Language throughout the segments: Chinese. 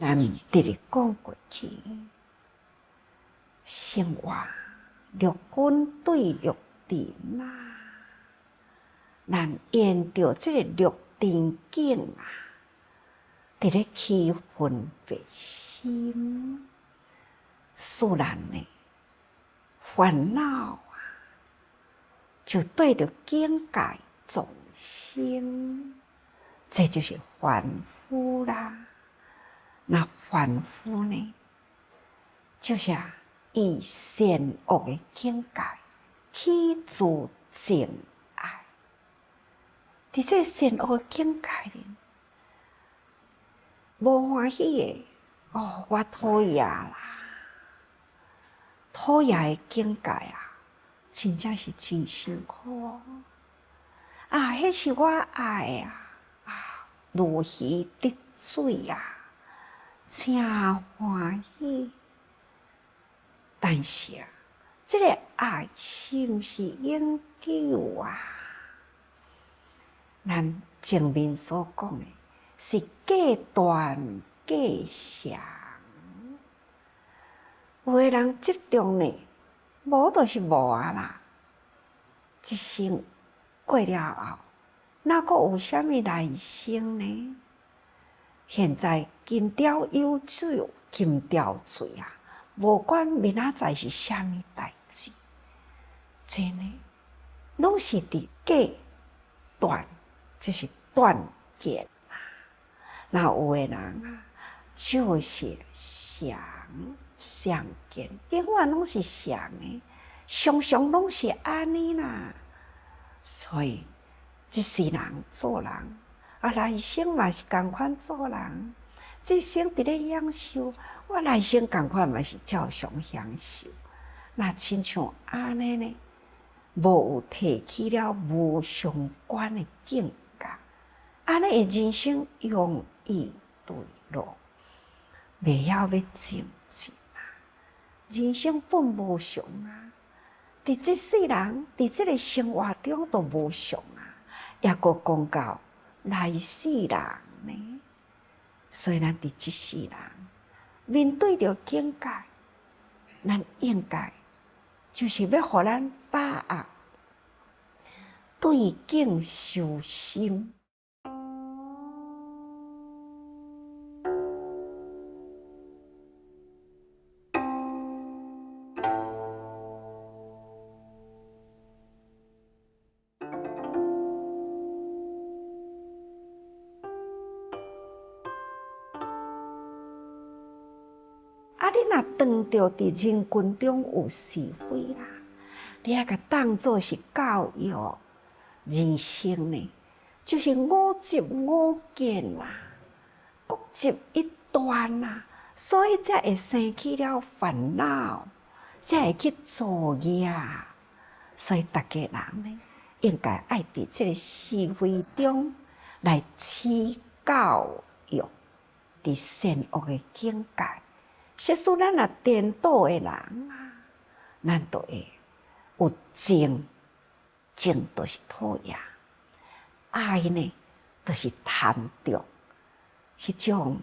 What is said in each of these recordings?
咱直直讲过去，生活陆军对陆地啊，咱沿着这个陆地境啊，伫咧起分别心，使咱呢烦恼啊，就对着境界众生，这就是凡夫啦。那凡夫呢，就是以善恶的境界起自净爱。伫这善恶的境界里，无欢喜的我讨厌啦，讨厌的境界啊，真正是真辛苦哦。迄是我爱啊，如鱼得水啊。真欢喜，但是这个爱是不是永久啊？咱前面所讲的是隔断隔想，有的人执着呢，无就是无啊啦。一生过了后，哪个有啥物来生呢？现在金雕有酒，金雕醉啊！无管明仔载是啥物代志，真呢，拢是伫隔断，就是断见啊。那有的人啊，就是相见，永远拢是相的，常常拢是安尼啦。所以，一世人做人。来生嘛是共款做人，这生伫咧享受，我来生共款嘛是照常享受。那亲像安尼呢，无有提起了无相关的境界，安尼的人生容易对路，袂晓要精进啊！人生本无常啊，伫这世人伫这个生活中都无常啊，也阁讲到。来世人呢，所以咱伫即世人面对着境界，咱应该就是要互咱把握对境修心。你若当着伫人群中有是非啦，你也甲当作是教育人生呢，就是五执五见啦，各执一端啦，所以才会生起了烦恼，才会去作业。所以大家人呢，应该爱伫这个是非中来起教育，伫善恶的境界。实使咱若颠倒的人啊，咱就会有情，情就是讨厌，爱呢就是贪着，迄种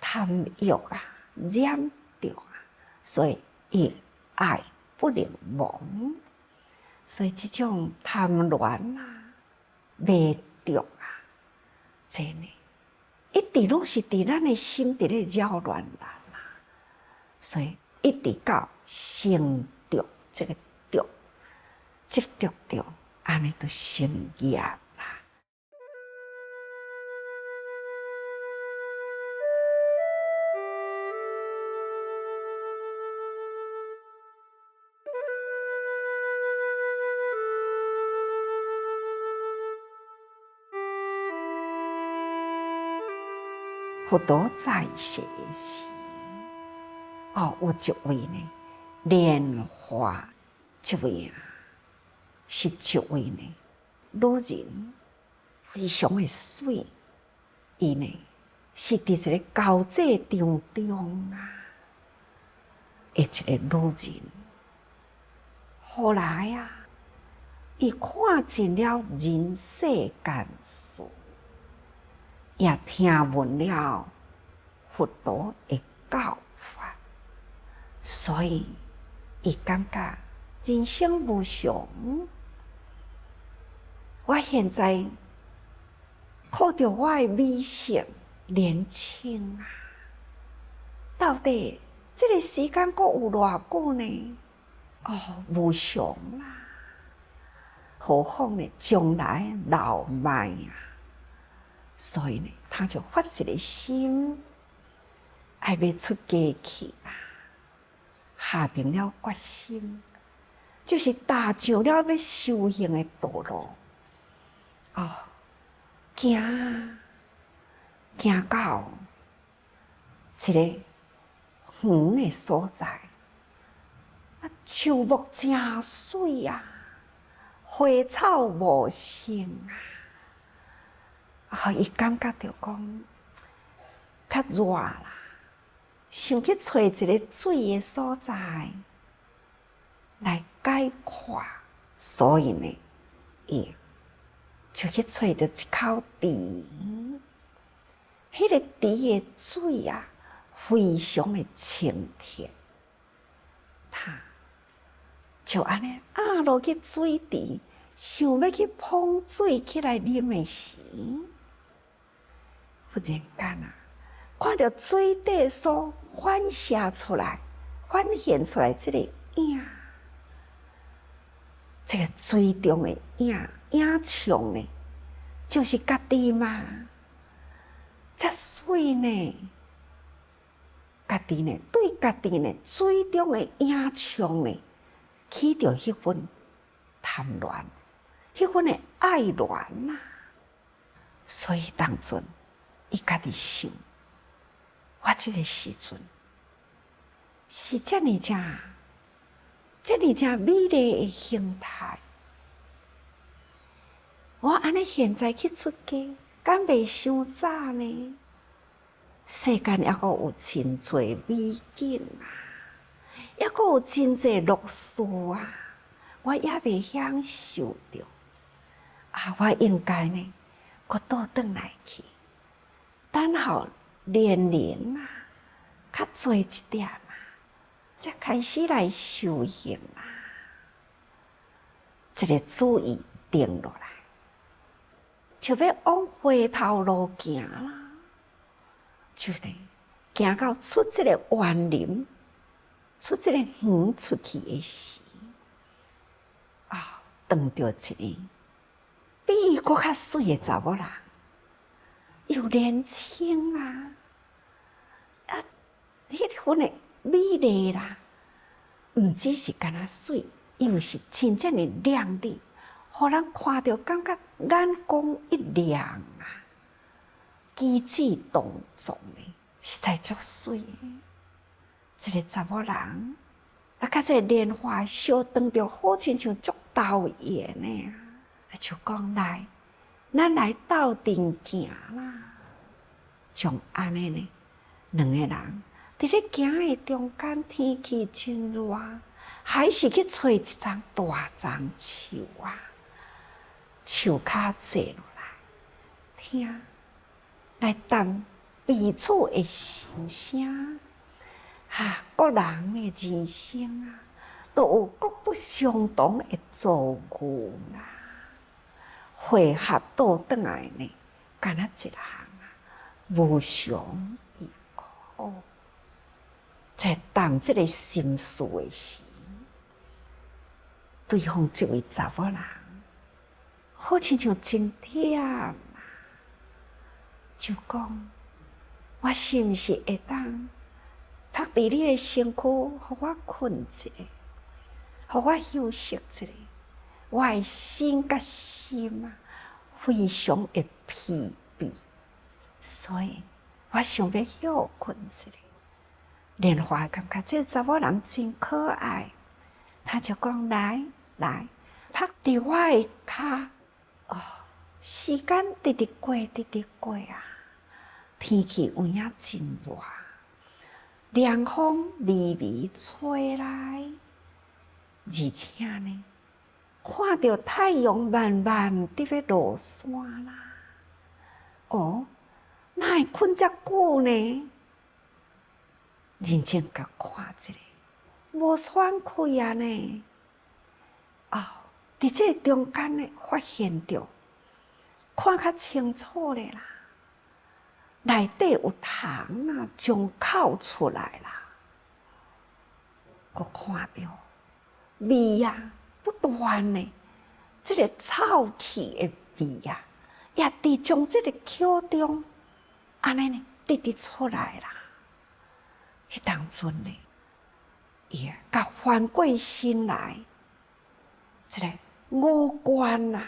贪欲啊、染着啊，所以伊爱不能忘，所以这种贪恋啊、迷着啊，这呢一直拢是伫咱的心伫咧扰乱咱。所以一直到成着这个着，执着着，安尼就成业啦。佛陀在世时。有一位呢，莲花，这位啊，是一位呢，女人，非常的水。伊呢，是伫一个交际场中啊，一个女人。后来啊，伊看尽了人世间事，也听闻了佛陀的教法，所以伊感觉人生无常。我现在靠着我的美色年轻啊，到底这个时间还有偌久呢？哦，无常啦，何况呢将来老迈啊！所以呢，他就发一个心，爱要出家去啦，下定了决心，就是踏上了要修行的道路。哦，行到一个远的所在，树木真水啊，花草无生啊！伊感觉着讲较热啦，想去找一个水的所在来解渴，所以呢，伊就去找着一口池。迄个池的水啊，非常的清甜。他就安尼落去水池，想要去碰水起来啉的时，忽然间啊，看到水底所反射出来、反现出来这个影，这个水中的影像呢，就是家己嘛。遮水呢，家己呢，对家己呢，水中的影像呢，起着迄份贪恋，迄份的爱恋啊。所以当阵，伊家己想，我这个时阵是遮尔美丽的形态，我安尼现在去出家。敢袂伤早呢？世间还阁有真侪美景啊，还阁有真侪乐事啊，我也未享受着。我应该呢，阁倒转来去，等候年龄啊，较侪一点啊，才开始来修行啊。这个主意定落来。就要往回头路行啦，就是行到出这个园林，出这个园出去的时，碰到一个比伊搁较水的查某人，又年轻啊，迄份的美丽啦，毋只是干那水，又是真正的靓丽。互人看着感觉眼光一亮啊，举止动作呢，实在足水的。一个查某人，甲这个莲花相当着好亲像足投缘的啊，就讲来，咱来斗阵行啦。像安尼呢，两个人伫咧行的中间，天气真热，还是去找一丛大樟树啊。树骹坐落来，听来谈彼此的心声。各人的人生啊，都有各不相同的遭遇啦。汇合倒转来呢，干那一项无常易苦，在谈这个心事的时，对方这位查某人。好亲像真忝啊！就讲，我是毋是会当趴伫你的身躯，互我困一下，互我休息一下？我的身甲心啊，非常的疲惫，所以我想要休困一下。莲花感觉这查某人真可爱，他就讲来，趴伫我的骹。时间直直过啊！天气有影真热，凉风微微吹来，而且呢，看到太阳慢慢伫咧落山啦。哪会困遮久呢？认真甲看一下，无喘气啊呢。伫这中间呢，发现着看较清楚咧啦，内底有虫啊，从口出来啦，佮看着味啊不断呢，这个臭气的味啊，也伫从这个口中安尼呢直出来啦。迄当阵呢，伊甲翻过身来，这个五官啊，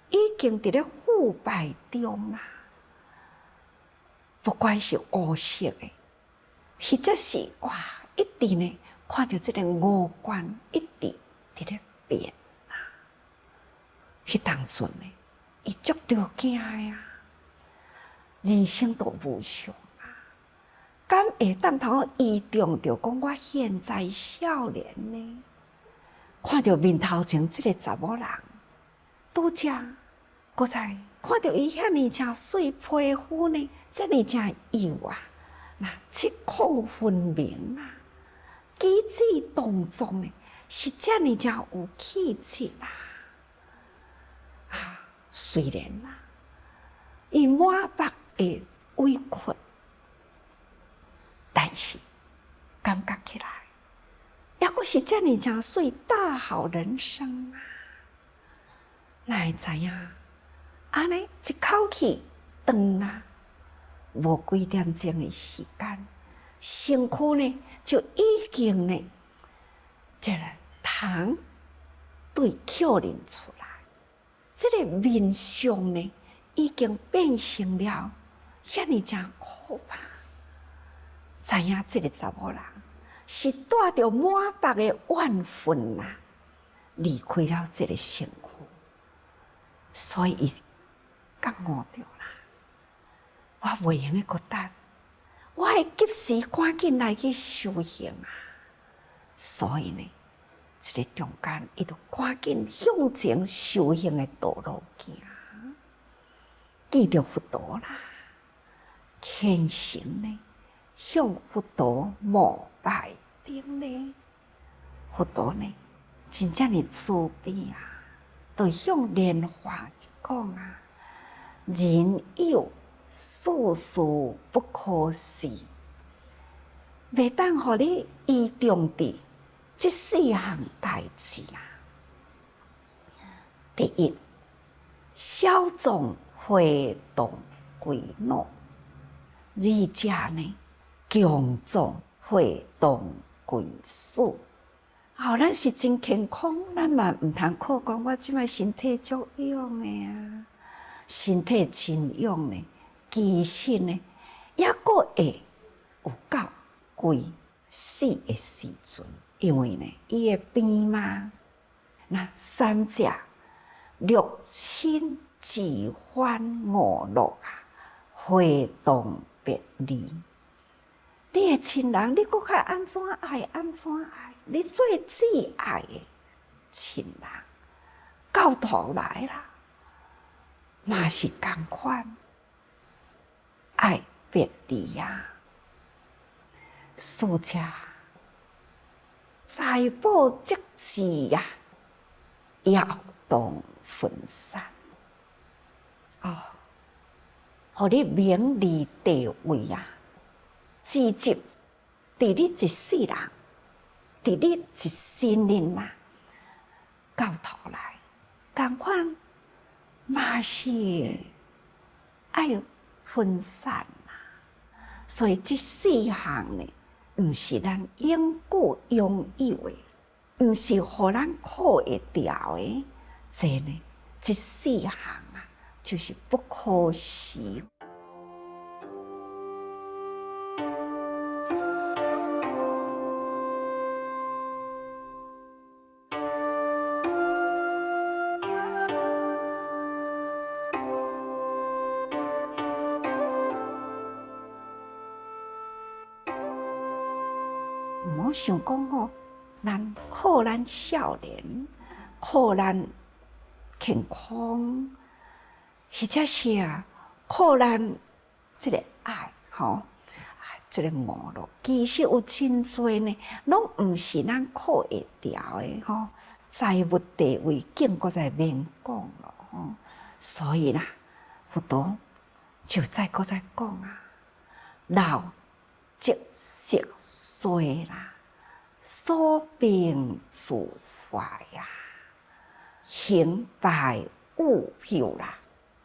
已经伫咧腐败中啦。不管是黑色的，或者是一直呢看到这个五官一直伫咧变啦。迄当阵呢，伊足着惊呀，人生都无常。敢会当头移动着讲我现在少年呢？看到面头前这个查某人，拄则，搁再看到伊遐尼正水皮肤呢，遮尼正幼啊，那七孔分明啊，举止动作呢是遮尼正有气质啦。虽然啦，伊满腹的委屈。但是，感觉起来，抑阁是遮尼正水，大好人生啊！哪会知影？安尼一口气长啦，无几点钟的时间，身躯呢就已经呢，这个痰对口认出来，这个面相呢已经变成了遐尼正可怕。知影这个查某人是带着满腹的怨愤啊，离开了这个身躯，所以伊觉悟着啦。我袂用个搁等，我会及时赶紧来去修行啊。所以呢，这个中间伊就赶紧向前修行的道路行，记着佛陀啦，虔诚呢。向佛陀膜拜顶咧，佛陀呢，真正的慈悲啊！就向莲花讲啊：人有世事不可思，袂当互你依中伫这四项代志啊。第一，小众会动归怒；二者呢，强壮会动归死。咱是真健康，咱嘛毋通靠讲我即摆身体足勇的啊，身体真勇呢，其实呢，抑阁会有到归死的时阵，因为呢，伊会变嘛。那三者六亲自欢五乐啊，会动别离。你的亲人，你搁较安怎爱安怎爱？你最挚爱的亲人，到头来啦，嘛是同款，爱别离啊。四者财宝积聚呀，摇动分散。互你名利地位啊！积集伫你一世人，伫你一生人啊，到头来，同款嘛是爱分散啊。所以这四项呢，毋是咱永久拥有的，毋是互咱靠会掉的。这呢，这四项啊，就是不可思议。毋好想讲咱靠咱少年，靠咱健康，或者是靠咱这个爱，这个网络，其实有真侪呢，拢毋是咱靠会调的吼。财务地位更搁在免讲咯吼。所以啦，佛陀就搁再讲啊，老即色衰啦，所病自坏呀，形败物朽啦，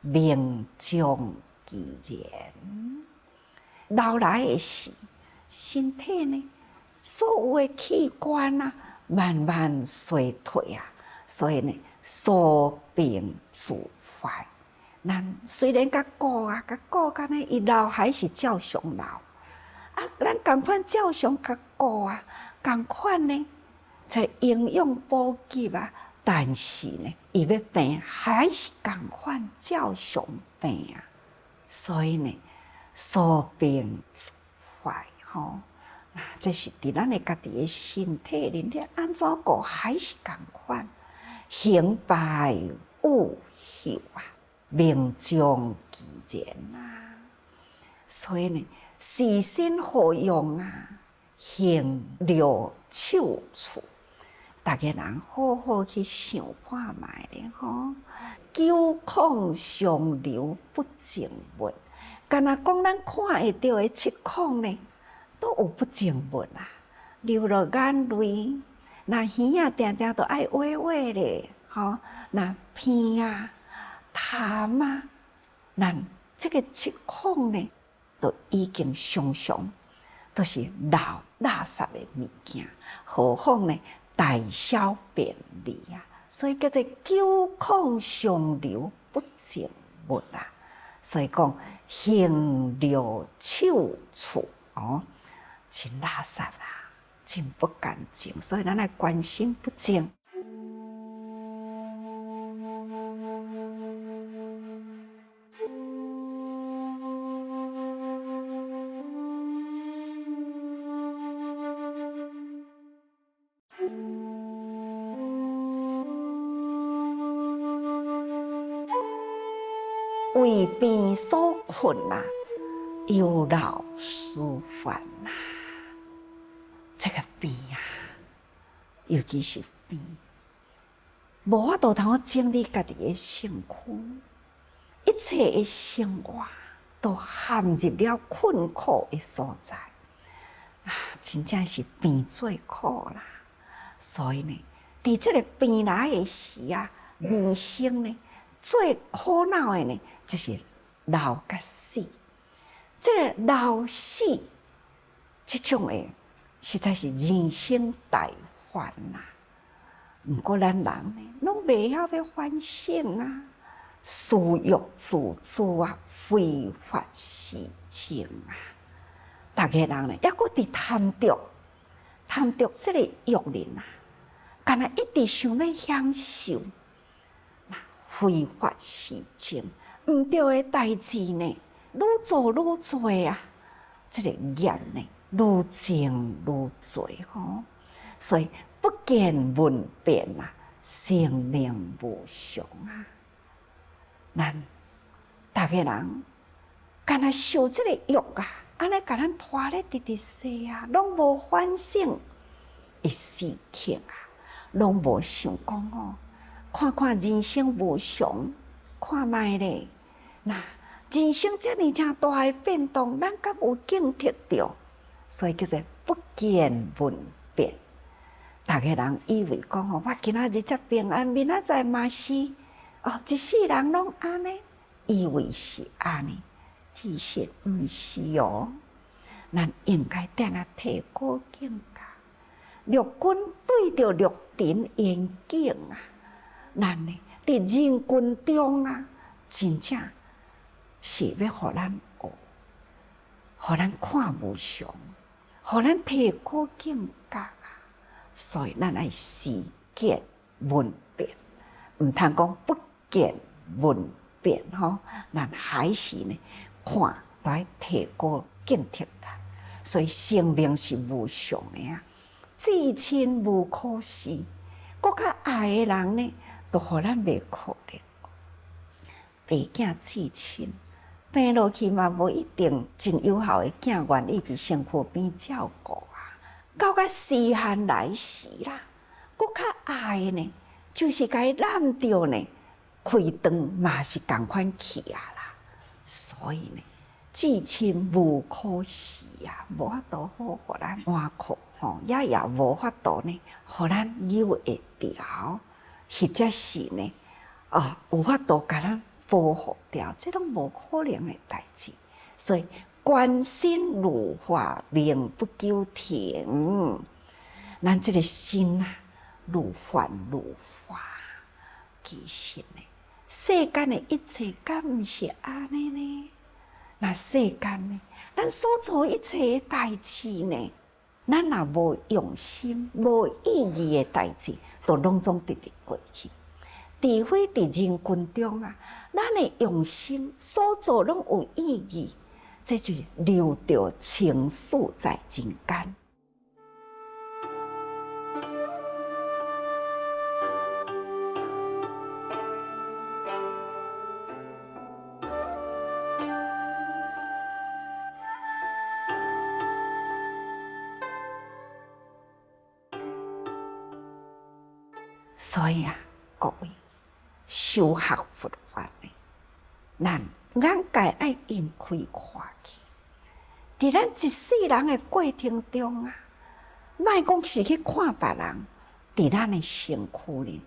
命将其然。老来的时，身体呢，所有的器官啊，慢慢衰退啊，所以呢，所病自坏。咱虽然甲顾甲呢，伊老还是照常老啊，咱共款照常甲顾啊，共款呢，在营养补给啊，但是呢，伊要病还是共款照常病啊，所以呢，所病自坏吼。这是伫咱的家己的身体里面安怎顾还是共款，形败物朽啊，命将其然啊。所以呢，时身何用啊？行留手处，大家人好好去想看卖咧吼。久空常流不净物，敢若讲咱看会到的七孔呢，都有不净物啊，流落眼泪，那耳啊定定都爱话话咧，吼，那鼻啊、痰啊，咱这个七孔呢，都已经常常都是老垃圾的物件，何况呢大小便利啊，所以叫做久空常流不净物啊。所以讲行留手处哦，真垃圾啦，真不干净，所以咱来关心不净。为病所困啊，忧劳思烦呐。这个病啊，尤其是病，无法度通整理家己的身躯，一切的生活都陷入了困苦的所在啊，真正是病最苦啦。所以呢，伫这个病来的时啊，人生呢最苦恼的呢，就是老甲死。这个老死这种的，实在是人生大患呐。不过咱人呢，拢袂晓要反省啊，私欲自主啊，非法事情啊。大家人呢，抑搁伫贪着这个欲念啊，干那一直想要享受。非法事情，毋对的代志呢，愈做愈多啊！这个业呢，愈增愈多吼。所以不见闻变啊，生命无常啊。咱大家人，干那受这个欲啊，安尼甲咱拖咧直直说啊，拢无反省的事情啊，拢无想讲哦。看看人生无常，看卖咧，那人生这么正大的变动，咱敢有警惕着？所以叫做不见闻变。大家人以为讲哦，我今仔日才平安，明仔载嘛是哦，一世人拢安尼，以为是安尼，其实毋是哦。咱应该定啊提高境界，陆军对着陆敌严警啊。咱呢，伫人群中啊，真正是要互咱学，互咱看无常，互咱提高境界啊。所以咱爱时见闻变，毋通讲不见闻变吼。咱还是呢，看来提高警惕啦。所以生命是无常的啊，至亲无可惜，搁较爱的人呢，都互咱袂可怜，爸囝至亲，病落去嘛，无一定真有效的囝愿意伫身躯边照顾啊。到个时限来时啦，搁较爱呢，就是该揽着呢，开灯嘛是共款去啊啦。所以呢，至亲无可惜啊，无法度好，互咱换苦吼，也无法度呢，互咱扭会调，或者是呢，有法度甲咱保护掉，这拢无可能的代志。所以关心如化，命不久停。咱这个心啊，如幻如化。其实呢，世间的一切，敢毋是安尼呢？那世间呢，咱所做一切的代志呢，咱若无用心、无意义的代志，都拢总直直过去。除非伫人群中啊，咱的用心所做拢有意义，这就是留着情愫在人间。所以啊，各位修学佛法呢，咱眼界爱用开看去。伫咱一世人的过程中啊，莫讲是去看别人，伫咱的身躯里，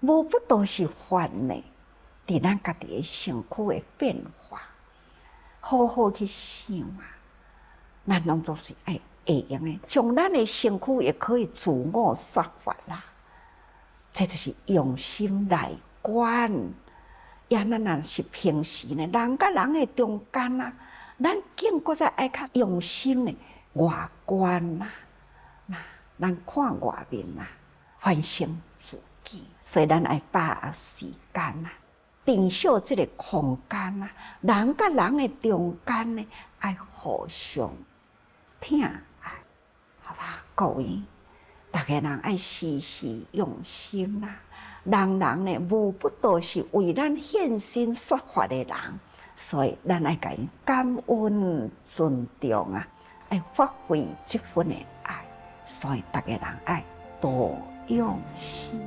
无不都是法呢。伫咱家己的身躯的变化，好好去想啊，咱拢总是会用的，将咱的身躯也可以自我说法啦。这就是用心来观。也咱若是平时呢，人甲人的中间啊，咱更搁再爱较用心的外观啦，咱看外面啦，反省自己。所以咱爱把握时间啊，定小这个空间啊，人甲人的中间呢，爱互相疼爱，好吧，各位。大家人爱时时用心啦，人呢无不都是为咱献身说法的人，所以咱爱甲因感恩尊重啊，爱发挥这份的爱，所以大家人爱多用心。